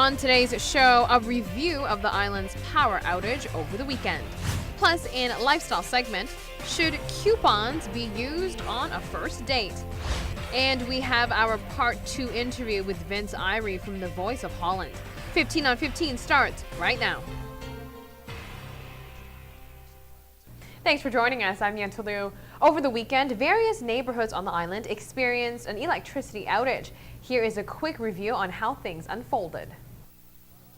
On today's show, a review of the island's power outage over the weekend. Plus, in lifestyle segment, should coupons be used on a first date? And we have our part 2 interview with Vince Irie from The Voice of Holland. 15 on 15 starts right now. Thanks for joining us. I'm Yan Tulu. Over the weekend, various neighborhoods on the island experienced an electricity outage. Here is a quick review on how things unfolded.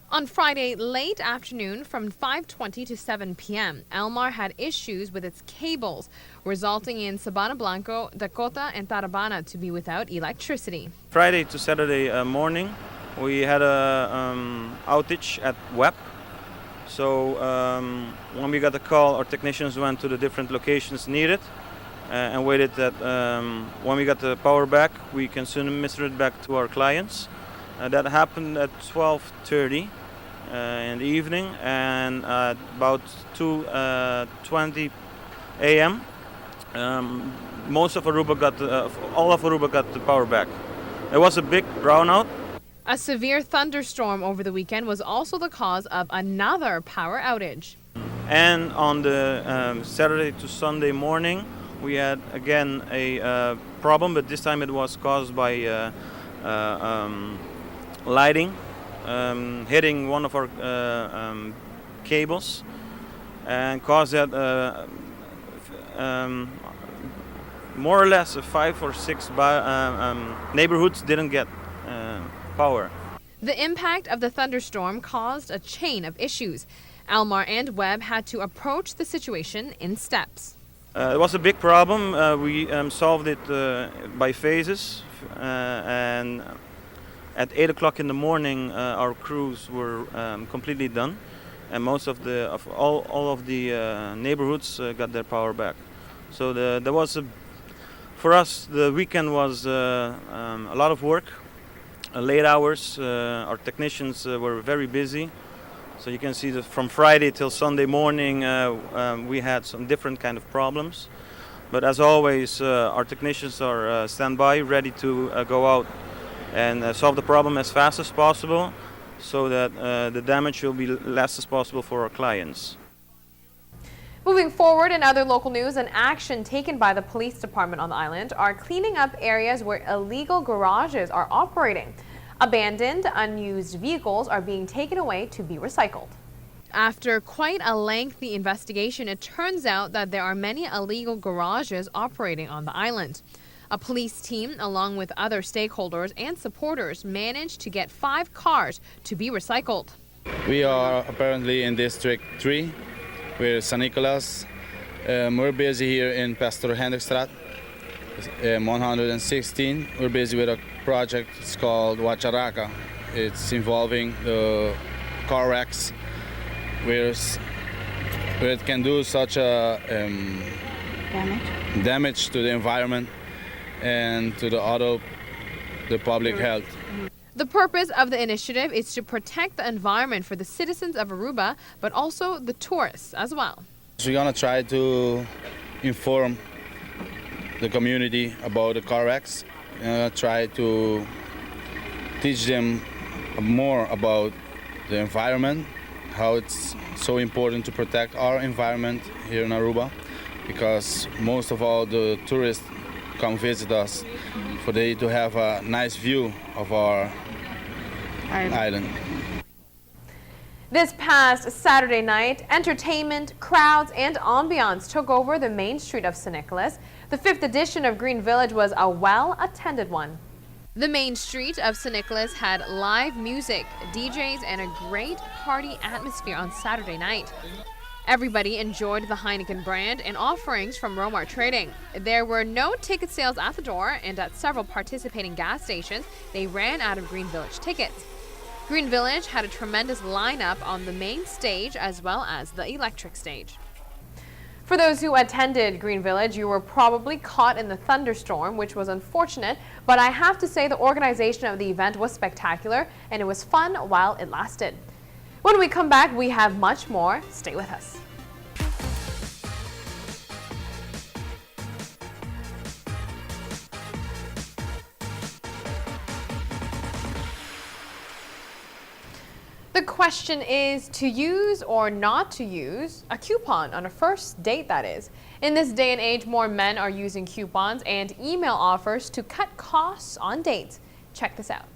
On Friday late afternoon from 5:20 to 7 p.m., Elmar had issues with its cables, resulting in Sabana Blanco, Dakota, and Tarabana to be without electricity. Friday to Saturday morning, we had a outage at WEP. So when we got the call, our technicians went to the different locations needed and waited that when we got the power back, we can soon administer it back to our clients. That happened at 12:30 in the evening, and about 2:20 a.m. Most of Aruba all of Aruba got the power back. It was a big brownout. A severe thunderstorm over the weekend was also the cause of another power outage. And on the Saturday to Sunday morning, we had again a problem, but this time it was caused by lighting hitting one of our cables and caused that more or less 5 or 6 neighborhoods didn't get power. The impact of the thunderstorm caused a chain of issues. Elmar and Webb had to approach the situation in steps. It was a big problem. We solved it by phases, and at 8 o'clock in the morning, our crews were completely done, and most of all of the neighborhoods got their power back. So there was for us, the weekend was a lot of work, late hours. Our technicians were very busy. So you can see that from Friday till Sunday morning, we had some different kind of problems. But as always, our technicians are standby, ready to go out and solve the problem as fast as possible, so that the damage will be less as possible for our clients. Moving forward, in other local news, an action taken by the police department on the island are cleaning up areas where illegal garages are operating. Abandoned, unused vehicles are being taken away to be recycled. After quite a lengthy investigation, it turns out that there are many illegal garages operating on the island. A police team, along with other stakeholders and supporters, managed to get 5 cars to be recycled. We are apparently in District 3. We're San Nicolas. We're busy here in Pastor Hendrikstraat, 116. We're busy with a project. It's called Wacharaka. It's involving the car wrecks, where it can do such a damage to the environment and to the public health. The purpose of the initiative is to protect the environment for the citizens of Aruba, but also the tourists as well. So we're gonna try to inform the community about the car wrecks. We're gonna try to teach them more about the environment, how it's so important to protect our environment here in Aruba, because most of all the tourists come visit us for they to have a nice view of our island. This past Saturday night, entertainment, crowds, and ambiance took over the main street of San Nicolas. The 5th edition of Green Village was a well-attended one. The main street of San Nicolas had live music, DJs, and a great party atmosphere on Saturday night. Everybody enjoyed the Heineken brand and offerings from Romar Trading. There were no ticket sales at the door, and at several participating gas stations, they ran out of Green Village tickets. Green Village had a tremendous lineup on the main stage as well as the electric stage. For those who attended Green Village, you were probably caught in the thunderstorm, which was unfortunate, but I have to say the organization of the event was spectacular and it was fun while it lasted. When we come back, we have much more. Stay with us. The question is to use or not to use a coupon on a first date, that is. In this day and age, more men are using coupons and email offers to cut costs on dates. Check this out.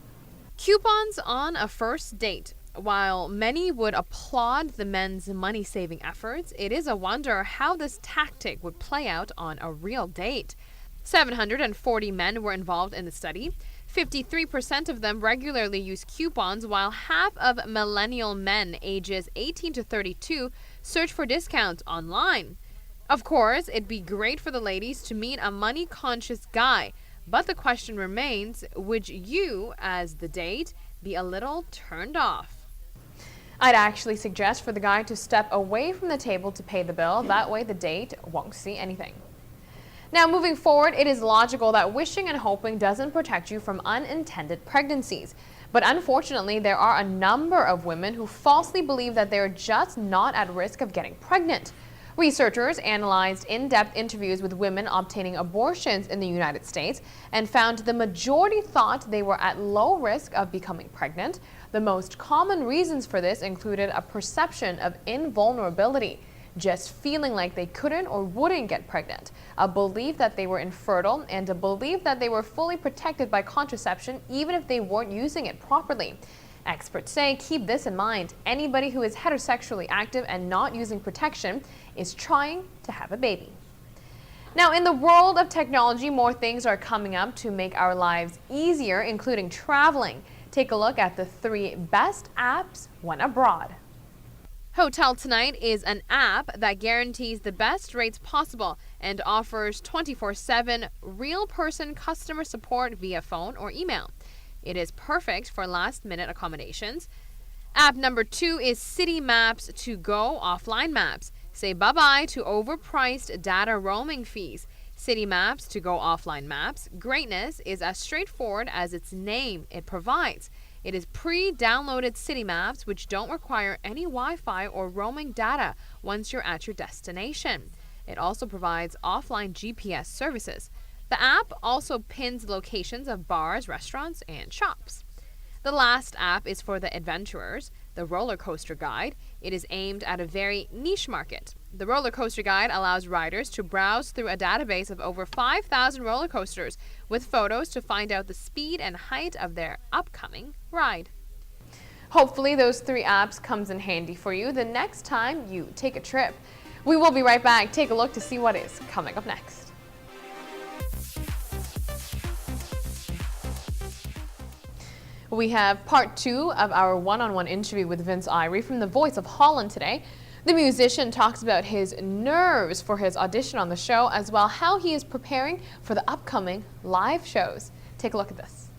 Coupons on a first date. While many would applaud the men's money-saving efforts, it is a wonder how this tactic would play out on a real date. 740 men were involved in the study. 53% of them regularly use coupons, while half of millennial men ages 18 to 32 search for discounts online. Of course, it'd be great for the ladies to meet a money-conscious guy, but the question remains, would you, as the date, be a little turned off? I'd actually suggest for the guy to step away from the table to pay the bill. That way the date won't see anything. Now, moving forward, it is logical that wishing and hoping doesn't protect you from unintended pregnancies. But unfortunately, there are a number of women who falsely believe that they're just not at risk of getting pregnant. Researchers analyzed in-depth interviews with women obtaining abortions in the United States and found the majority thought they were at low risk of becoming pregnant. The most common reasons for this included a perception of invulnerability, just feeling like they couldn't or wouldn't get pregnant, a belief that they were infertile, and a belief that they were fully protected by contraception even if they weren't using it properly. Experts say keep this in mind. Anybody who is heterosexually active and not using protection is trying to have a baby. Now, in the world of technology, more things are coming up to make our lives easier, including traveling. Take a look at the 3 best apps when abroad. Hotel Tonight is an app that guarantees the best rates possible and offers 24/7 real-person customer support via phone or email. It is perfect for last-minute accommodations. App number 2 is City Maps to Go offline maps. Say bye-bye to overpriced data roaming fees. City Maps to Go offline maps. Greatness is as straightforward as its name it provides. It is pre-downloaded city maps which don't require any Wi-Fi or roaming data once you're at your destination. It also provides offline GPS services. The app also pins locations of bars, restaurants, and shops. The last app is for the adventurers, the Roller Coaster Guide. It is aimed at a very niche market. The Roller Coaster Guide allows riders to browse through a database of over 5,000 roller coasters with photos to find out the speed and height of their upcoming ride. Hopefully those 3 apps comes in handy for you the next time you take a trip. We will be right back. Take a look to see what is coming up next. We have part 2 of our one-on-one interview with Vince Irie from The Voice of Holland today. The musician talks about his nerves for his audition on the show, as well how he is preparing for the upcoming live shows. Take a look at this.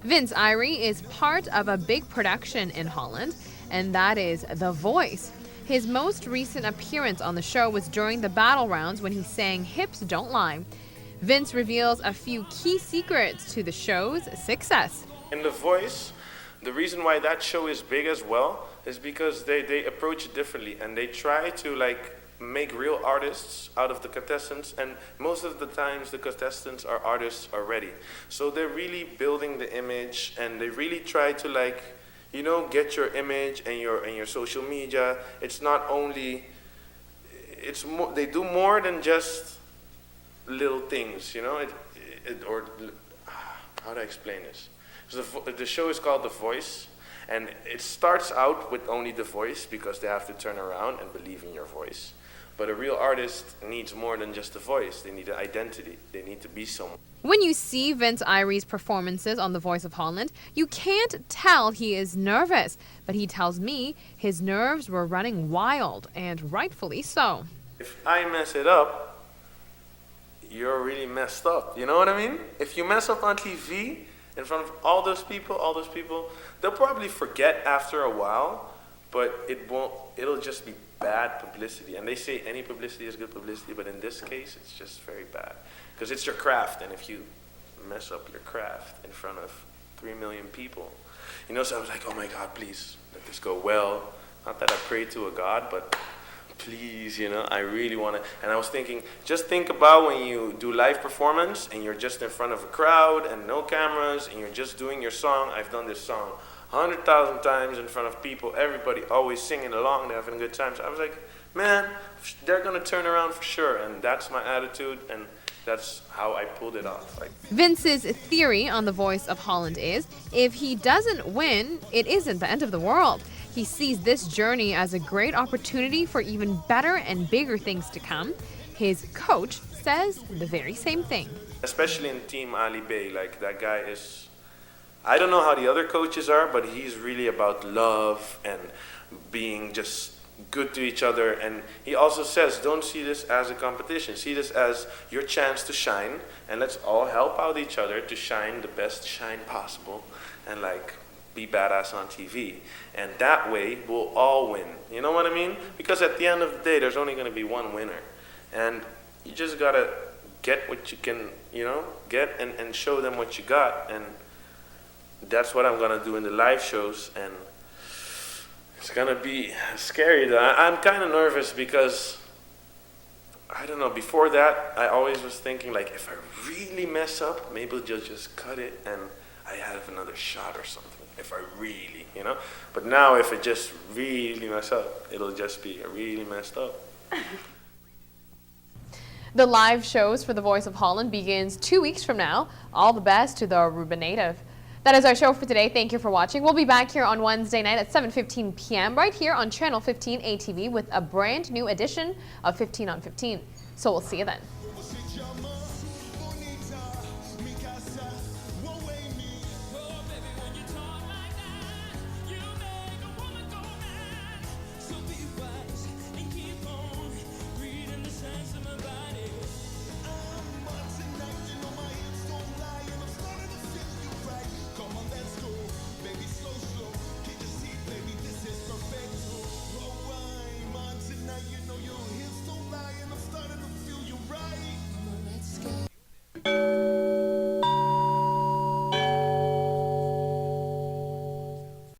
Vince Irie is part of a big production in Holland, and that is The Voice. His most recent appearance on the show was during the battle rounds when he sang Hips Don't Lie. Vince reveals a few key secrets to the show's success. In The Voice, the reason why that show is big as well is because they approach it differently and they try to make real artists out of the contestants, and most of the times the contestants are artists already. So they're really building the image and they really try to get your image and your social media. It's not only, it's more, they do more than just little things, or how do I explain this? So the show is called The Voice, and it starts out with only the voice because they have to turn around and believe in your voice. But a real artist needs more than just a voice. They need an identity. They need to be someone. When you see Vince Irie's performances on The Voice of Holland, you can't tell he is nervous, but he tells me his nerves were running wild, and rightfully so. If I mess it up, you're really messed up. You know what I mean? If you mess up on TV, in front of all those people, they'll probably forget after a while, but it'll just be bad publicity. And they say any publicity is good publicity, but in this case, it's just very bad. Because it's your craft, and if you mess up your craft in front of 3 million people, so I was like, oh my God, please, let this go well. Not that I pray to a God, but please, I really want to. And I was thinking, just think about when you do live performance and you're just in front of a crowd and no cameras and you're just doing your song. I've done this song 100,000 times in front of people, everybody always singing along, they're having a good time. So I was like, man, they're going to turn around for sure. And that's my attitude, and that's how I pulled it off. Like, Vince's theory on the Voice of Holland is, if he doesn't win, it isn't the end of the world. He sees this journey as a great opportunity for even better and bigger things to come. His coach says the very same thing. especially in Team Ali Bey, like that guy is, I don't know how the other coaches are, but he's really about love and being just good to each other. And he also says, don't see this as a competition. See this as your chance to shine, and let's all help out each other to shine the best shine possible and like be badass on TV. And that way we'll all win. You know what I mean? Because at the end of the day, there's only going to be one winner. And you just got to get what you can, you know, get and show them what you got. And that's what I'm going to do in the live shows. And it's going to be scary, though. I'm kind of nervous because, I don't know, before that, I always was thinking, like, if I really mess up, maybe they'll just cut it and I have another shot or something. If I really, you know? But now, if I just really mess up, it'll just be really messed up. The live shows for The Voice of Holland begins 2 weeks from now. All the best to the Aruba native. That is our show for today. Thank you for watching. We'll be back here on Wednesday night at 7:15 p.m. right here on Channel 15 ATV with a brand new edition of 15 on 15. So we'll see you then.